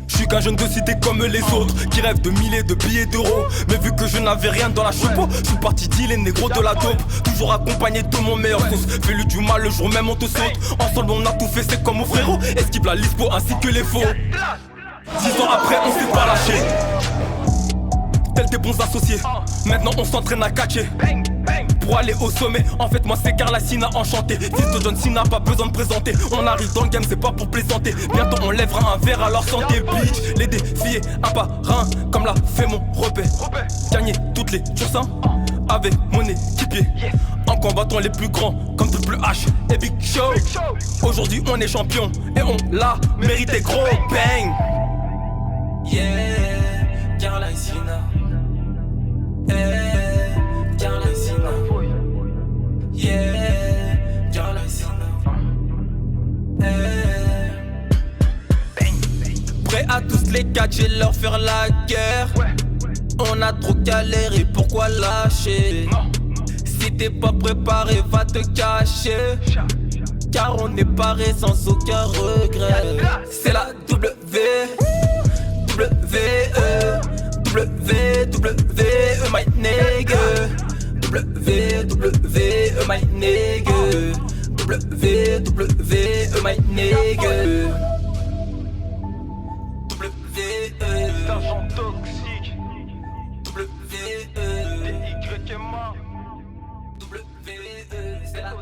Je suis qu'un jeune de cité comme les autres, qui rêve de milliers de billets d'euros. Mais vu que je n'avais rien dans la choupeau, je suis parti dealer négro de la dope. Toujours accompagné de mon meilleur sauce. Fais-lui du mal le jour même on te saute. Ensemble on a tout fait, c'est comme mon frérot. Esquive la lispo ainsi que les faux. 6 ans après on s'est pas lâché. Tels des bons associés. Maintenant on s'entraîne à catcher. Pour aller au sommet, en fait moi c'est Carla Sina enchanté. Fils de John Cena, pas besoin de présenter. On arrive dans le game, c'est pas pour plaisanter. Bientôt on lèvera un verre à leur santé. Bitch, les défier un par un, comme l'a fait mon repère. Gagner toutes les tursins avec mon équipier. En combattant les plus grands, comme Triple H et Big Show. Aujourd'hui on est champion et on l'a mérité gros. Bang. Yeah, Carla Sina. Carla Sina. Yeah, Carla Sina. Prêt à tous les catcher, leur faire la guerre. On a trop galéré, pourquoi lâcher? Si t'es pas préparé, va te cacher. Car on est paré sans aucun regret. C'est la W, my nigga. My nigga. My nigga. Sergent toxique. DYMA. C'est la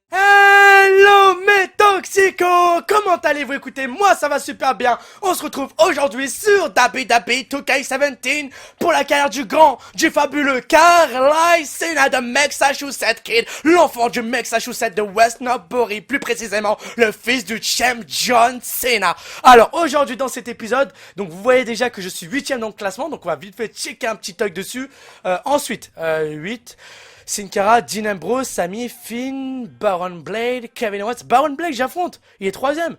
Hello mes toxicos, comment allez-vous? Écoutez, moi ça va super bien. On se retrouve aujourd'hui sur WWE 2K17 pour la carrière du grand, du fabuleux Carly Sina de Massachusetts Kid, l'enfant du Massachusetts de West Norbury, plus précisément le fils du champ John Cena. Alors aujourd'hui dans cet épisode, donc vous voyez déjà que je suis 8ème dans le classement, donc on va vite fait checker un petit toc dessus. Ensuite, 8... Sin Cara, Dean Ambrose, Sami, Finn, Baron Blade, Kevin Owens. Baron Blade, j'affronte. Il est 3ème.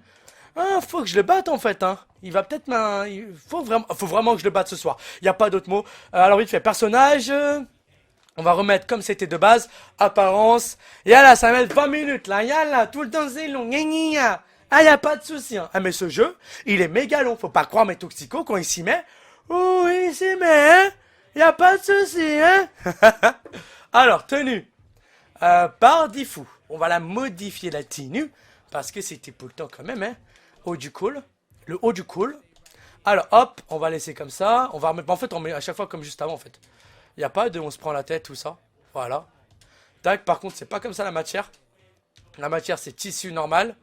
Ah, faut que je le batte en fait. Hein. Il va peut-être il faut vraiment que je le batte ce soir. Il n'y a pas d'autre mot. Alors vite fait, personnage. On va remettre comme c'était de base. Apparence. Yalla, ça va mettre 20 minutes là. Yalla, tout le temps c'est long. Ah, y a pas de souci. Hein. Ah, mais ce jeu, il est méga long. Faut pas croire mes toxicos quand il s'y met. Oh, il s'y met, hein. Y a pas de souci, hein. Alors, tenue. Par défaut, on va la modifier la tenue. Parce que c'était pour le temps quand même, hein. Haut du col. Le haut du col. Alors, hop, on va laisser comme ça. On va remettre. En fait, on met à chaque fois comme juste avant, en fait. Il n'y a pas de on se prend la tête, tout ça. Voilà. Tac, par contre, c'est pas comme ça la matière. La matière, c'est tissu normal.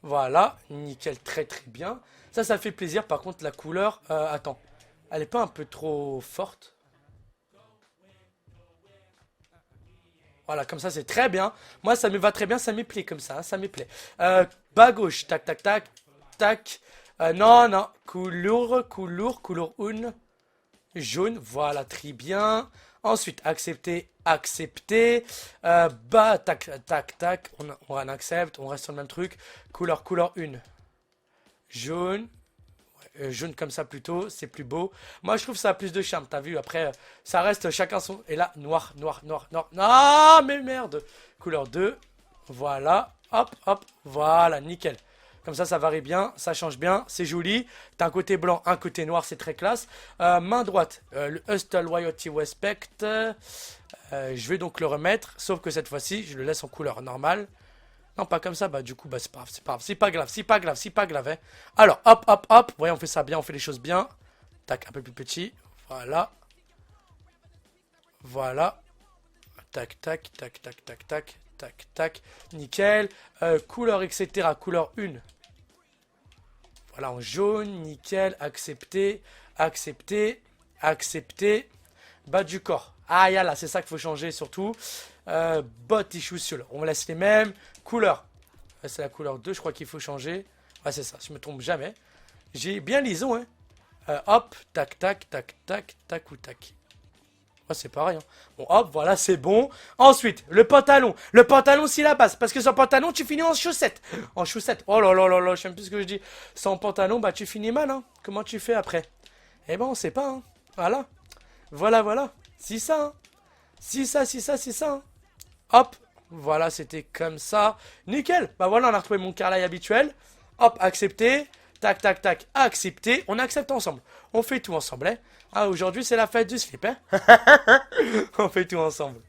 Voilà. Nickel, très très bien. Ça fait plaisir. Par contre, la couleur. Attends. Elle est pas un peu trop forte? Voilà, comme ça c'est très bien. Moi ça me va très bien, ça me plaît comme ça, hein, ça me plaît. Bas gauche, tac, tac, tac, tac. Non, couleur 1. Jaune, voilà, très bien. Ensuite, accepter. Bas, tac, tac, tac. On accepte, on reste sur le même truc. Couleur 1. Jaune. Jaune comme ça plutôt, c'est plus beau. Moi je trouve ça a plus de charme, t'as vu. Après ça reste chacun son. Et là noir. Ah mais merde. Couleur 2. Voilà. Hop. Voilà, nickel. Comme ça varie bien, ça change bien, c'est joli. T'as un côté blanc, un côté noir, c'est très classe. Main droite, le Hustle Loyalty Respect. Je vais donc le remettre, sauf que cette fois-ci je le laisse en couleur normale. Non, pas comme ça, bah du coup, bah c'est pas grave, c'est pas grave, hein. Alors, hop, voyez, on fait ça bien, on fait les choses bien. Tac, un peu plus petit, voilà. Tac, nickel. Couleur, etc., couleur 1. Voilà, en jaune, nickel, accepter. Bas du corps. Ah, y'a là, c'est ça qu'il faut changer surtout. Bottes et chaussures, on laisse les mêmes. Couleur, c'est la couleur 2, je crois qu'il faut changer. Ouais, c'est ça, je me trompe jamais. J'ai bien l'ISO, hein. Hop, tac, ou tac. Ouais, c'est pareil, hein. Bon, hop, voilà, c'est bon. Ensuite, le pantalon. Le pantalon, c'est la base. Parce que sans pantalon, tu finis en chaussettes. En chaussettes. Oh là là, je sais même plus ce que je dis. Sans pantalon, bah, tu finis mal, hein. Comment tu fais après? Eh ben, on sait pas, hein. Voilà. C'est ça, hein. C'est ça. Hein. Hop, Voilà, c'était comme ça. Nickel. Bah voilà, on a retrouvé mon carrelage habituel. Hop, accepté. Tac, tac, tac, accepté. On accepte ensemble. On fait tout ensemble, hein. Ah, aujourd'hui, c'est la fête du slip, hein. On fait tout ensemble.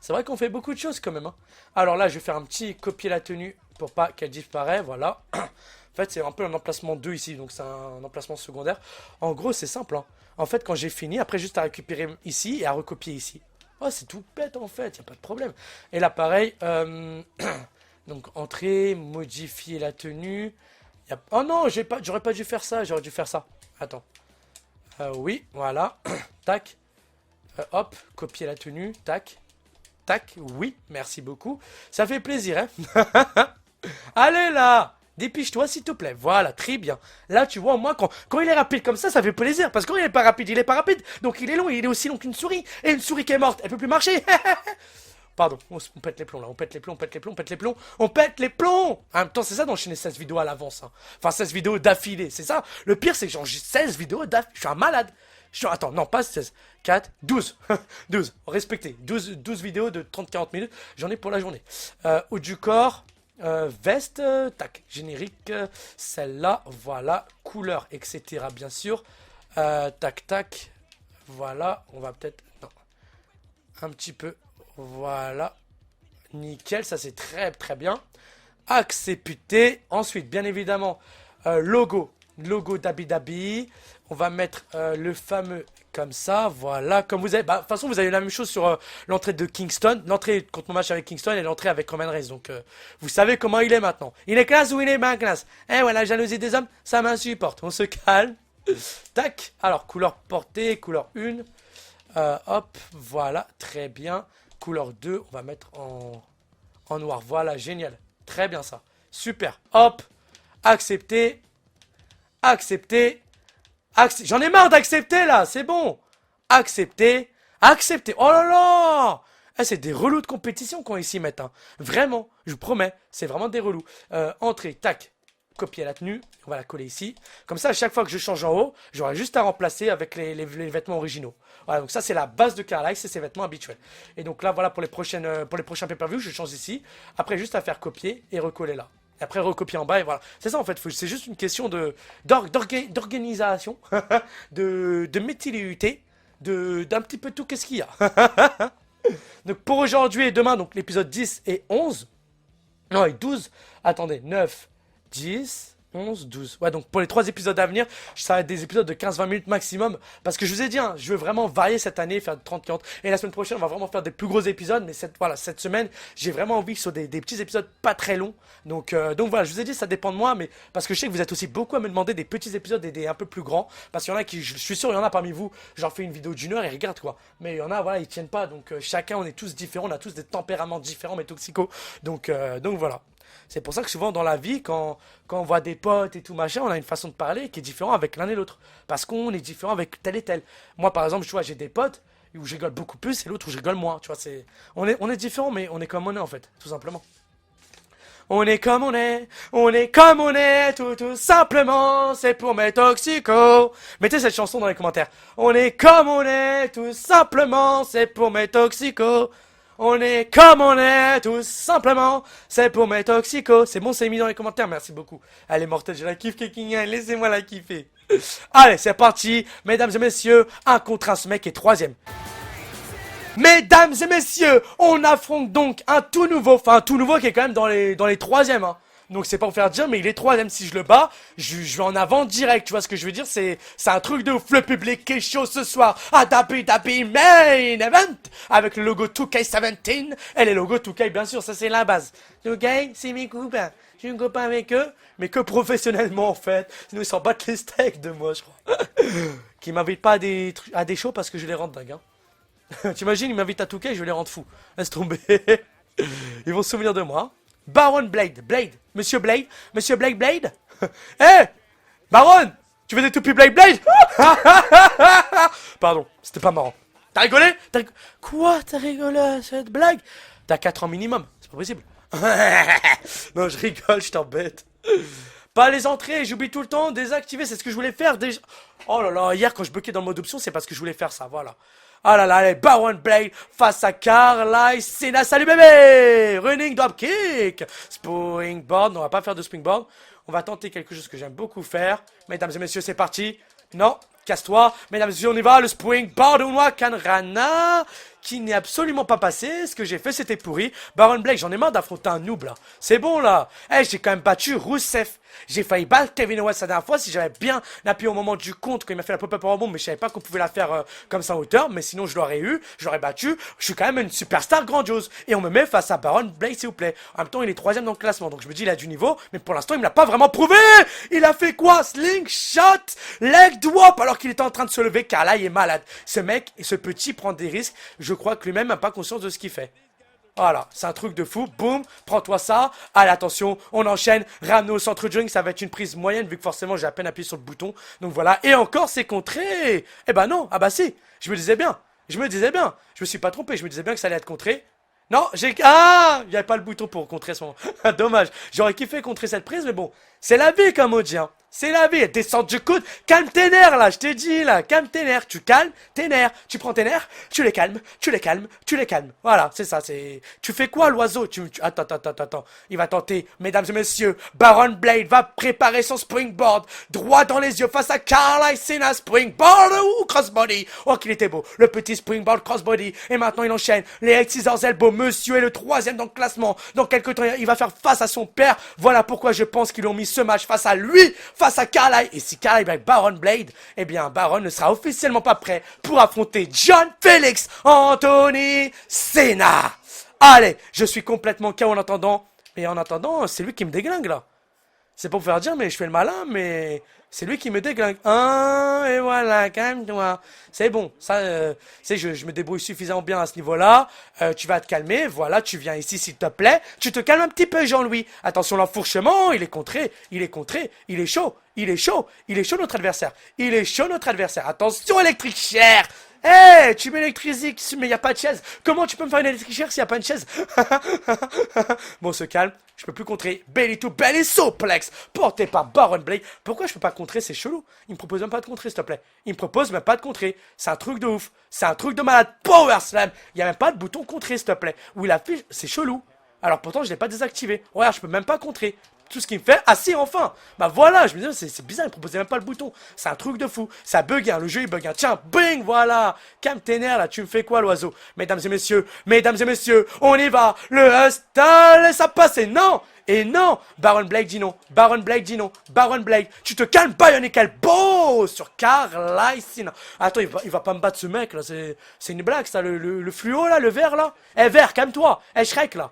C'est vrai qu'on fait beaucoup de choses quand même, hein. Alors là, je vais faire un petit copier la tenue pour pas qu'elle disparaisse, voilà. En fait, c'est un peu un emplacement 2 ici, donc c'est un emplacement secondaire. En gros, c'est simple, hein. En fait, quand j'ai fini, après, juste à récupérer ici et à recopier ici. Oh, c'est tout bête, en fait, y a pas de problème. Et là, pareil, donc, entrée, modifier la tenue. Oh non, j'aurais pas dû faire ça, j'aurais dû faire ça. Attends. Oui, voilà. Tac. Hop, copier la tenue, tac. Tac, oui, merci beaucoup. Ça fait plaisir, hein. Allez là, dépêche-toi s'il te plaît. Voilà, très bien. Là, tu vois, moi, quand il est rapide comme ça fait plaisir. Parce que quand il est pas rapide, il est pas rapide. Donc il est long, il est aussi long qu'une souris. Et une souris qui est morte, elle peut plus marcher. Pardon, on pète les plombs là, on pète les plombs, on pète les plombs, on pète les plombs, on pète les plombs. En même temps, c'est ça d'enchaîner 16 vidéos à l'avance, hein. Enfin, 16 vidéos d'affilée, c'est ça. Le pire, c'est que j'ai 16 vidéos d'affilée. Je suis un malade. Attends, non, pas 16, 4, 12. 12, respectez. 12 vidéos de 30-40 minutes, j'en ai pour la journée. Haut du corps, veste, tac, générique, celle-là, voilà, couleur, etc. Bien sûr. Tac, tac, voilà, on va peut-être... Non, un petit peu... Voilà, nickel, ça c'est très très bien. Accepter. Ensuite, bien évidemment, logo d'Abi Dhabi. On va mettre le fameux comme ça, voilà. Comme vous avez, de toute façon, vous avez la même chose sur l'entrée de Kingston. L'entrée contre mon match avec Kingston et l'entrée avec Roman Reigns. Donc, vous savez comment il est maintenant. Il est classe ou il est pas classe. Eh voilà, jalousie des hommes, ça m'insupporte. On se calme. Tac. Alors, couleur portée, couleur 1. Hop, voilà, très bien. Couleur 2, on va mettre en noir. Voilà, génial. Très bien ça. Super. Hop. Accepter. Accepter. J'en ai marre d'accepter là. C'est bon. Accepter. Accepter. Oh là là. C'est des relous de compétition qu'on ici mettent, hein. Vraiment. Je vous promets. C'est vraiment des relous. Entrée. Tac. Copier la tenue. On va la coller ici. Comme ça, à chaque fois que je change en haut, j'aurai juste à remplacer avec les vêtements originaux. Voilà, donc ça, c'est la base de Carlisle, c'est ses vêtements habituels. Et donc là, voilà, pour les prochains pay-per-view, je change ici. Après, juste à faire copier et recoller là. Et après, recopier en bas, et voilà. C'est ça, en fait. C'est juste une question d'organisation, de méticulité, d'un petit peu tout qu'est-ce qu'il y a. Donc, pour aujourd'hui et demain, donc l'épisode 10 et 11. Non, et 12. Attendez, 9, 10... 11, 12. Ouais, donc pour les 3 épisodes à venir, ça va être des épisodes de 15-20 minutes maximum. Parce que je vous ai dit, hein, je veux vraiment varier cette année, faire 30-40. Et la semaine prochaine, on va vraiment faire des plus gros épisodes. Mais cette semaine, j'ai vraiment envie sur des petits épisodes pas très longs. Donc voilà, je vous ai dit, ça dépend de moi. Mais parce que je sais que vous êtes aussi beaucoup à me demander des petits épisodes et des un peu plus grands. Parce qu'il y en a qui, je suis sûr, il y en a parmi vous, j'en fais une vidéo d'1 heure et regarde quoi. Mais il y en a, voilà, ils tiennent pas. Donc chacun, on est tous différents. On a tous des tempéraments différents, mais toxicaux. Donc voilà. C'est pour ça que souvent dans la vie, quand on voit des potes et tout machin, on a une façon de parler qui est différente avec l'un et l'autre. Parce qu'on est différent avec tel et tel. Moi par exemple, tu vois, j'ai des potes où je rigole beaucoup plus et l'autre où je rigole moins. Tu vois, on est différents, mais on est comme on est en fait, tout simplement. On est comme on est comme on est, tout simplement, c'est pour mes toxicos. Mettez cette chanson dans les commentaires. On est comme on est, tout simplement, c'est pour mes toxicos. On est comme on est, tout simplement, c'est pour mes toxicos. C'est bon, c'est mis dans les commentaires, merci beaucoup. Elle est mortelle, je la kiffe, Kekinga, laissez-moi la kiffer. Allez, c'est parti, mesdames et messieurs, un contre un, ce mec est 3ème. Mesdames et messieurs, on affronte donc un tout nouveau qui est quand même dans les 3ème, hein. Donc c'est pas pour faire dire, mais il est 3ème. Si je le bats, je vais en avant direct. Tu vois ce que je veux dire? C'est un truc de ouf. Le public est chaud ce soir à Dhabi Main Event avec le logo 2K17 et les logos 2K, bien sûr. Ça c'est la base. 2K, c'est mes copains. Je suis un copain avec eux, mais que professionnellement en fait. Sinon ils s'en battent les steaks de moi, je crois. Qui m'invitent pas à des shows parce que je les rends dingues, hein. T'imagines, ils m'invitent à 2K, je les rends fous. Laisse tomber. Ils vont se souvenir de moi. Baron Blade, Monsieur Blade, Hé Baron, tu veux des toupies Blade Pardon, c'était pas marrant. T'as rigolé? Quoi, t'as rigolé à cette blague? T'as 4 ans minimum, c'est pas possible. Non, je rigole, je t'embête. Pas les entrées, j'oublie tout le temps, désactiver, c'est ce que je voulais faire déjà. Oh là là, hier quand je bloquais dans le mode option, c'est parce que je voulais faire ça, voilà. Ah là là, allez, Baron Blade face à Carly Cena. Salut bébé! Running dropkick. Springboard. Non, on va pas faire de springboard. On va tenter quelque chose que j'aime beaucoup faire. Mesdames et messieurs, c'est parti. Non, casse-toi. Mesdames et messieurs, on y va. Le springboard Unwa Kanrana. Qui n'est absolument pas passé. Ce que j'ai fait, c'était pourri. Baron Blade, j'en ai marre d'affronter un noob là. C'est bon là. Eh, j'ai quand même battu Rusev. J'ai failli battre Kevin Owens la dernière fois si j'avais bien appuyé au moment du compte quand il m'a fait la pop-up en bombe, mais je savais pas qu'on pouvait la faire comme ça en hauteur, mais sinon je l'aurais eu, je l'aurais battu. Je suis quand même une superstar grandiose. Et on me met face à Baron Blade, s'il vous plaît. En même temps, il est 3ème dans le classement, donc je me dis il a du niveau, mais pour l'instant il me l'a pas vraiment prouvé. Il a fait quoi? Slingshot, leg drop, alors qu'il était en train de se lever car là il est malade. Ce mec, ce petit prend des risques, je crois que lui-même n'a pas conscience de ce qu'il fait. Voilà, c'est un truc de fou. Boum, prends-toi ça. Allez, attention, on enchaîne. Ramener au centre du ring, ça va être une prise moyenne vu que forcément j'ai à peine appuyé sur le bouton. Donc voilà, et encore c'est contré. Eh ben non, ah bah si, je me disais bien. Je me suis pas trompé, je me disais bien que ça allait être contré. Non, ah, il n'y avait pas le bouton pour contrer son... Dommage, j'aurais kiffé contrer cette prise, mais bon, c'est la vie comme on dit, hein. C'est la vie, descente du coude, calme tes nerfs là, je t'ai dit là, calme tes nerfs, tu calmes tes nerfs, tu prends tes nerfs, tu les calmes, tu les calmes, tu les calmes. Voilà, c'est ça, c'est... Tu fais quoi l'oiseau? Attends, il va tenter, mesdames et messieurs, Baron Blade va préparer son springboard, droit dans les yeux face à Carly Cena, springboard ou crossbody. Oh qu'il était beau, le petit springboard crossbody, et maintenant il enchaîne, les Scissors Elbow, monsieur est le 3ème dans le classement, dans quelques temps il va faire face à son père, voilà pourquoi je pense qu'ils ont mis ce match face à lui, face à Carly. Et si Carly bat Baron Blade, eh bien Baron ne sera officiellement pas prêt pour affronter John Felix Anthony Cena. Allez, je suis complètement KO en attendant. Et en attendant, c'est lui qui me déglingue là. C'est pour vous faire dire, mais je fais le malin, mais c'est lui qui me déglingue. Et voilà, calme-toi. C'est bon, ça, je me débrouille suffisamment bien à ce niveau-là. Tu vas te calmer, voilà, tu viens ici s'il te plaît. Tu te calmes un petit peu, Jean-Louis. Attention, l'enfourchement, il est contré, il est chaud, notre adversaire. Il est chaud, notre adversaire. Attention, électrique chair. Eh, tu m'électrises, mais il n'y a pas de chaise. Comment tu peux me faire une électrique chair s'il n'y a pas une chaise? Bon, se calme. Je peux plus contrer. Belly to belly suplex porté par Baron Blade. Pourquoi je peux pas contrer? C'est chelou. Il me propose même pas de contrer, s'il te plaît. Il me propose même pas de contrer. C'est un truc de ouf. C'est un truc de malade. Power slam. Il n'y a même pas de bouton contrer, s'il te plaît. Où il affiche. C'est chelou. Alors pourtant, je l'ai pas désactivé. Regarde, je peux même pas contrer. Tout ce qu'il me fait, ah si, enfin. Bah voilà, je me disais, c'est bizarre, il proposait même pas le bouton. C'est un truc de fou. Ça bug, hein, le jeu il bug. Hein. Tiens, bing, voilà. Calme tes nerfs là, tu me fais quoi l'oiseau? Mesdames et messieurs, on y va. Le hustle, et ça passe, et non. Et non, Baron Blade dit non. Baron Blade, tu te calmes, Bionic Elbow sur Carly Cena. Attends, il va pas me battre ce mec là, c'est une blague ça, le fluo là, le vert là. Eh vert, calme-toi. Eh Shrek là.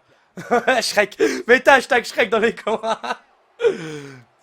Shrek, mets ta hashtag Shrek dans les commentaires.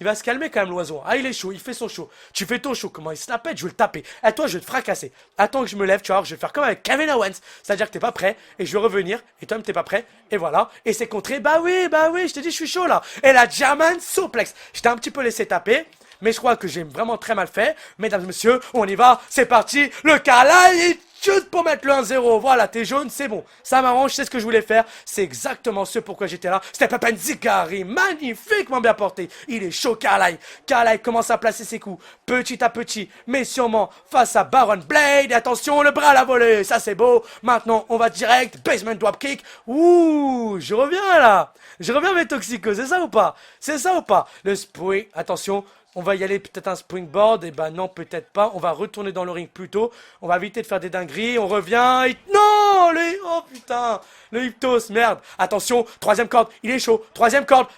Il va se calmer quand même l'oiseau. Ah il est chaud, il fait son show. Tu fais ton show, comment il se la pète, je vais le taper. À toi je vais te fracasser. Attends que je me lève, tu vois, je vais faire comme avec Kevin Owens. C'est-à-dire que t'es pas prêt, et je vais revenir, et toi même t'es pas prêt, et voilà. Et c'est contré, bah oui, je t'ai dit je suis chaud là. Et la German Suplex, je t'ai un petit peu laissé taper. Mais je crois que j'ai vraiment très mal fait. Mesdames et messieurs, on y va, c'est parti. Le Carly shoot pour mettre le 1-0. Voilà, t'es jaune, c'est bon. Ça m'arrange, c'est ce que je voulais faire. C'est exactement ce pourquoi j'étais là. C'était Papa Nzikari, magnifiquement bien porté. Il est chaud, Carly. Carly commence à placer ses coups, petit à petit, mais sûrement face à Baron Blade. Et attention, le bras à la volée, ça c'est beau. Maintenant, on va direct, basement dropkick. Ouh, je reviens là. Je reviens mes toxicos, c'est ça ou pas? C'est ça ou pas? Le spring, attention. On va y aller peut-être un springboard, et ben non, peut-être pas. On va retourner dans le ring plus tôt. On va éviter de faire des dingueries. On revient. Non, oh putain, le hypnos, merde. Attention, 3ème corde, il est chaud. 3ème corde,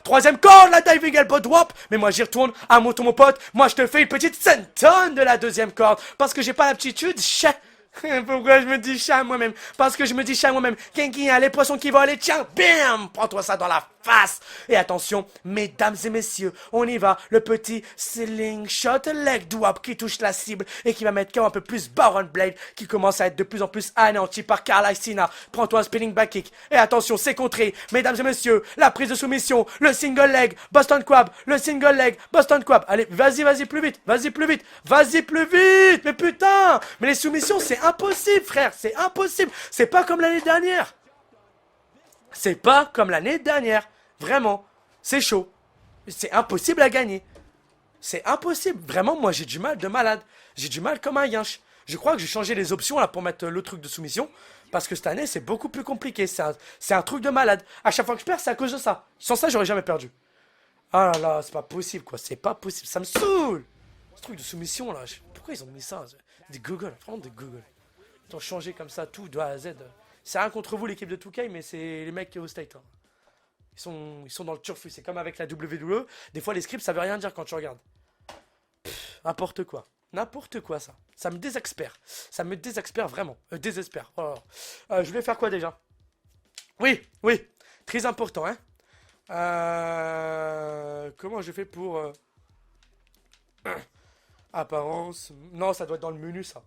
la diving elbow drop. Mais moi j'y retourne. À mon tour, mon pote. Moi je te fais une petite senton de la 2ème corde. Parce que j'ai pas l'aptitude. Pourquoi je me dis chat moi-même? Parce que je me dis chat moi-même. Kenki, les poissons qui volent, tiens, bam! Prends-toi ça dans la face! Et attention, mesdames et messieurs, on y va. Le petit slingshot leg drop qui touche la cible et qui va mettre KO un peu plus Baron Blade qui commence à être de plus en plus anéanti par Carly Cena. Prends-toi un spinning back kick. Et attention, c'est contré. Mesdames et messieurs, la prise de soumission, le single leg, Boston Crab, le single leg, Boston Crab. Allez, vas-y, plus vite. Mais putain! Mais les soumissions, c'est impossible, frère, c'est impossible. C'est pas comme l'année dernière. Vraiment, c'est chaud. C'est impossible à gagner. C'est impossible. Vraiment, moi, j'ai du mal de malade. J'ai du mal comme un yinche. Je crois que j'ai changé les options là pour mettre le truc de soumission. Parce que cette année, c'est beaucoup plus compliqué. C'est un truc de malade. À chaque fois que je perds, c'est à cause de ça. Sans ça, j'aurais jamais perdu. Ah là là, c'est pas possible quoi. C'est pas possible. Ça me saoule. Ce truc de soumission là. Pourquoi ils ont mis ça? Des Google. Vraiment des Google. Ils ont changé comme ça tout de A à Z. C'est rien contre vous, l'équipe de 2K, mais c'est les mecs au State. Hein. Ils sont dans le turfu. C'est comme avec la WWE. Des fois, les scripts, ça veut rien dire quand tu regardes. N'importe quoi. N'importe quoi, ça. Ça me désespère. Ça me désespère vraiment. Désespère. Oh là là. Je voulais faire quoi déjà? Oui, oui. Très important, hein. Comment je fais pour... Apparence... Non, ça doit être dans le menu, ça.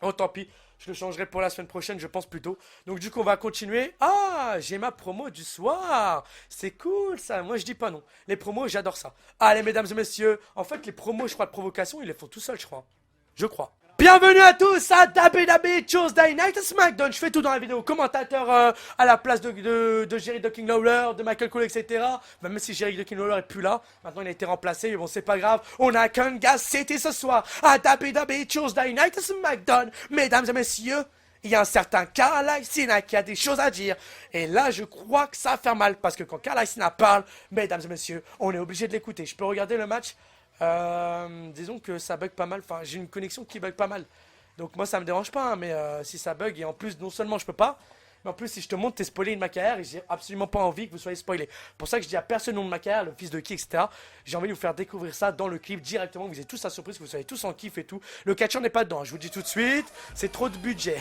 Oh, tant pis. Je le changerai pour la semaine prochaine, je pense plutôt. Donc du coup, on va continuer. Ah, j'ai ma promo du soir. C'est cool, ça. Moi, je dis pas non. Les promos, j'adore ça. Allez, mesdames et messieurs. En fait, les promos, je crois, de provocation, ils les font tout seuls, je crois. Je crois. Bienvenue à tous à WWE Tuesday Night SmackDown. Je fais tout dans la vidéo. Commentateur à la place de Jerry the King Lawler, de Michael Cole, etc. Même si Jerry the King Lawler est plus là. Maintenant, il a été remplacé. Mais bon, c'est pas grave. On a Kansas City ce soir à WWE Tuesday Night SmackDown. Mesdames et messieurs, il y a un certain Carl Cena qui a des choses à dire. Et là, je crois que ça va faire mal. Parce que quand Carl Cena parle, mesdames et messieurs, on est obligé de l'écouter. Je peux regarder le match. Disons que ça bug pas mal, enfin j'ai une connexion qui bug pas mal. Donc moi ça me dérange pas, hein, mais si ça bug et en plus non seulement je peux pas, mais en plus si je te montre t'es spoilé de ma carrière et j'ai absolument pas envie que vous soyez spoilé. Pour ça que je dis à personne le nom de ma carrière, le fils de qui, etc. J'ai envie de vous faire découvrir ça dans le clip directement, vous avez tous la surprise, que vous soyez tous en kiff et tout. Le catcheur n'est pas dedans, je vous dis tout de suite, c'est trop de budget.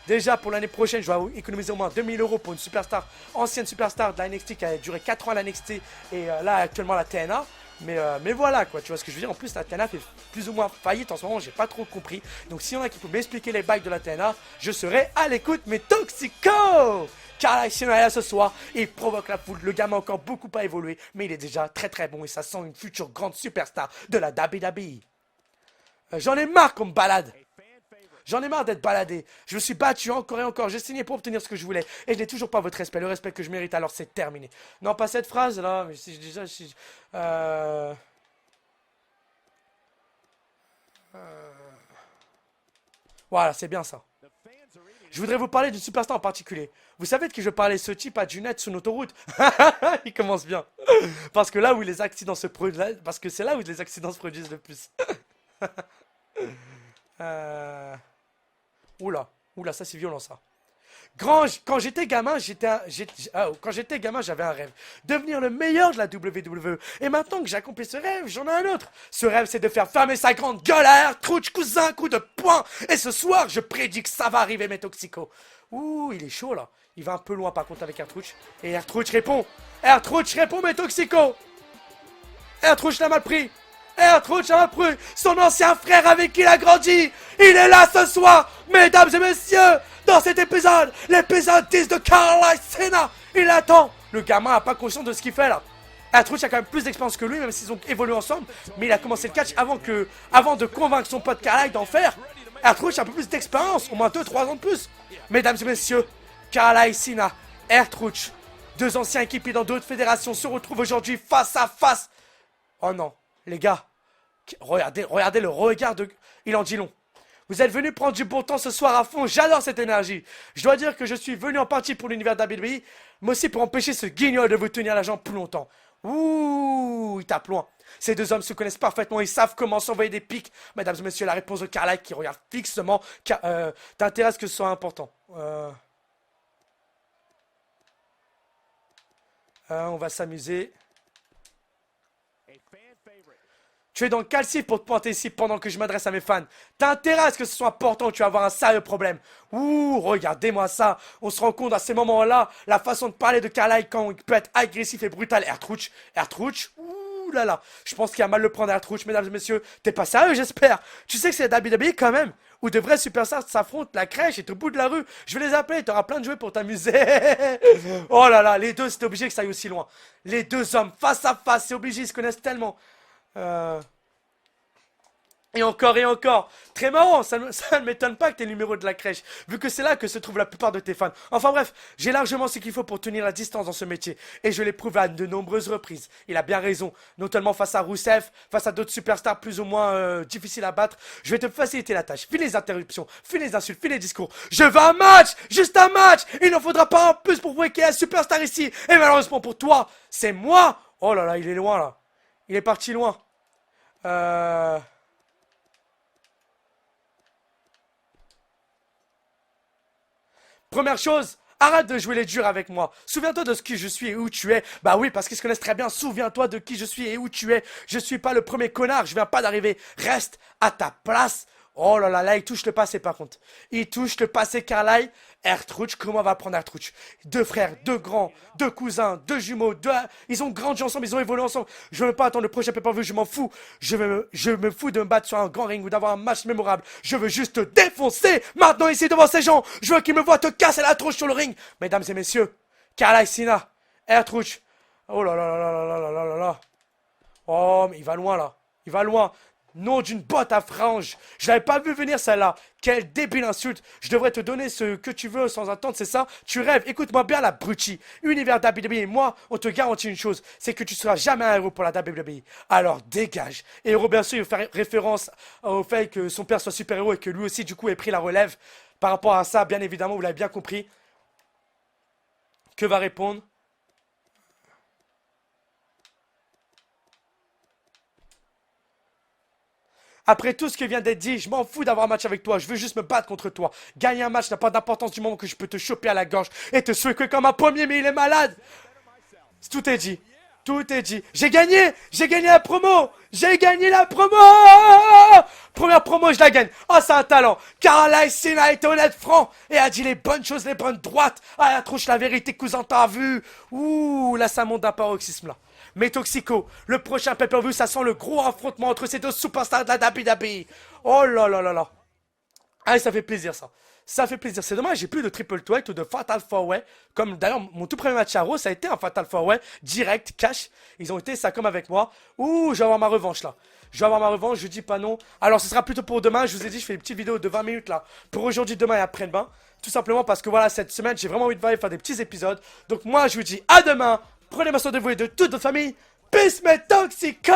Déjà pour l'année prochaine je dois économiser au moins 2000 € pour une superstar, ancienne superstar de la NXT qui a duré 4 ans à la NXT et là actuellement la TNA. Mais voilà quoi, tu vois ce que je veux dire. En plus la TNA fait plus ou moins faillite en ce moment, j'ai pas trop compris. Donc s'il y en a qui peuvent m'expliquer les bails de la TNA, je serai à l'écoute. Mais Toxico Carl Cena est là ce soir, il provoque la foule. Le gamin a encore beaucoup à évoluer, mais il est déjà très très bon et ça sent une future grande superstar de la WWE. J'en ai marre qu'on me balade. J'en ai marre d'être baladé. Je me suis battu encore et encore. J'ai signé pour obtenir ce que je voulais. Et je n'ai toujours pas votre respect. Le respect que je mérite, alors c'est terminé. Non, pas cette phrase là. Mais si déjà. Voilà, c'est bien ça. Je voudrais vous parler d'une superstar en particulier. Vous savez de qui je parlais? Ce type à Junette sur une autoroute. Il commence bien. Parce que là où les accidents se produisent. Parce que c'est là où les accidents se produisent le plus. Oula, ça c'est violent ça. Quand j'étais gamin, j'avais un rêve. Devenir le meilleur de la WWE. Et maintenant que j'ai accompli ce rêve, j'en ai un autre. Ce rêve, c'est de faire fermer sa grande gueule à R-Truth, cousin, coup de poing. Et ce soir, je prédis que ça va arriver, mes Toxico. Ouh, il est chaud là. Il va un peu loin par contre avec R-Truth. Et R-Truth répond. R-Truth répond, mes Toxico. R-Truth l'a mal pris. R-Truth l'a mal pris. Son ancien frère avec qui il a grandi. Il est là ce soir, mesdames et messieurs. Dans cet épisode, l'épisode 10 de Carl Cena. Il attend. Le gamin n'a pas conscience de ce qu'il fait là. R-Truth a quand même plus d'expérience que lui, même s'ils ont évolué ensemble. Mais il a commencé le catch avant de convaincre son pote Carl d'en faire. R-Truth a un peu plus d'expérience, au moins 2-3 ans de plus. Mesdames et messieurs, Carl Cena, R-Truth, deux anciens équipiers dans d'autres fédérations se retrouvent aujourd'hui face à face. Oh non, les gars, regardez le regard de... Il en dit long. Vous êtes venus prendre du bon temps ce soir à fond, j'adore cette énergie. Je dois dire que je suis venu en partie pour l'univers WWE, mais aussi pour empêcher ce guignol de vous tenir la jambe plus longtemps. Ouh, il tape loin. Ces deux hommes se connaissent parfaitement, ils savent comment s'envoyer des pics. Mesdames et messieurs, la réponse de Carl qui regarde fixement. T'intéresse que ce soit important. On va s'amuser. Tu es dans le calcif pour te pointer ici pendant que je m'adresse à mes fans. T'as intérêt à ce que ce soit important ou tu vas avoir un sérieux problème. Ouh, regardez-moi ça. On se rend compte à ces moments-là, la façon de parler de Carl quand il peut être agressif et brutal. R-Truth, ouh là là. Je pense qu'il a mal le prendre R-Truth, mesdames et messieurs. T'es pas sérieux, j'espère. Tu sais que c'est la WWE quand même, où de vrais superstars s'affrontent, la crèche est au bout de la rue. Je vais les appeler, t'auras plein de jouets pour t'amuser. Oh là là, les deux, c'est obligé que ça aille aussi loin. Les deux hommes, face à face, c'est obligé, ils se connaissent tellement. Et encore et encore. Très marrant, ça ne m'étonne pas que t'aies le numéro de la crèche, vu que c'est là que se trouvent la plupart de tes fans. Enfin bref, j'ai largement ce qu'il faut pour tenir la distance dans ce métier. Et je l'ai prouvé à de nombreuses reprises. Il a bien raison, notamment face à Rousseff, face à d'autres superstars plus ou moins difficiles à battre. Je vais te faciliter la tâche. File les interruptions, file les insultes, file les discours. Je veux un match, juste un match. Il n'en faudra pas un plus pour prouver qu'il y a un superstar ici. Et malheureusement pour toi, c'est moi. Oh là là, il est loin là. Il est parti loin. Première chose, arrête de jouer les durs avec moi. Souviens-toi de ce qui je suis et où tu es. Bah oui, parce qu'ils se connaissent très bien. Souviens-toi de qui je suis et où tu es. Je suis pas le premier connard, je viens pas d'arriver. Reste à ta place. Oh là là, là, il touche le passé par contre. Il touche le passé Carlyle. Ertruch, comment va prendre Ertruch? Deux frères, deux grands, deux cousins, deux jumeaux, ils ont grandi ensemble, ils ont évolué ensemble. Je veux pas attendre le prochain pay-per-view, je m'en fous. Je me fous de me battre sur un grand ring ou d'avoir un match mémorable. Je veux juste te défoncer maintenant ici devant ces gens. Je veux qu'ils me voient te casser la tronche sur le ring. Mesdames et messieurs, Carlyle Cena, Ertruch. Oh là là là là là là là là là. Oh, mais il va loin là. Il va loin. Nom d'une botte à franges. Je l'avais pas vu venir celle-là. Quelle débile insulte. Je devrais te donner ce que tu veux sans attendre, c'est ça? Tu rêves. Écoute-moi bien la brutie. Univers WWE et moi, on te garantit une chose. C'est que tu seras jamais un héros pour la WWE. Alors dégage. Et héros, bien sûr, il fait référence au fait que son père soit super-héros et que lui aussi, du coup, ait pris la relève. Par rapport à ça, bien évidemment, vous l'avez bien compris. Que va répondre? Après tout ce qui vient d'être dit, je m'en fous d'avoir un match avec toi. Je veux juste me battre contre toi. Gagner un match n'a pas d'importance du moment que je peux te choper à la gorge et te secouer comme un pommier, mais il est malade. Tout est dit. Tout est dit. J'ai gagné. J'ai gagné la promo. J'ai gagné la promo. Première promo, je la gagne. Oh, c'est un talent. Carlyle Cena est honnête, franc et a dit les bonnes choses, les bonnes droites. Ah, la tronche, la vérité, cousin, t'as vu. Ouh, là, ça monte d'un paroxysme, là. Mais Toxico, le prochain pay-per-view, ça sent le gros affrontement entre ces deux superstars de la WWE. Oh là là là là. Ah, ça fait plaisir, ça. Ça fait plaisir. C'est dommage, j'ai plus de triple threat ou de fatal four-way. Comme d'ailleurs, mon tout premier match à Raw, ça a été un fatal four-way. Direct, cash. Ils ont été ça comme avec moi. Ouh, je vais avoir ma revanche, là. Je vais avoir ma revanche, je dis pas non. Alors, ce sera plutôt pour demain. Je vous ai dit, je fais une petite vidéo de 20 minutes, là. Pour aujourd'hui, demain et après-demain. Tout simplement parce que voilà, cette semaine, j'ai vraiment envie de faire des petits épisodes. Donc, moi, je vous dis à demain. Prenez soin de vous et de toute votre famille. Peace, mes Toxico!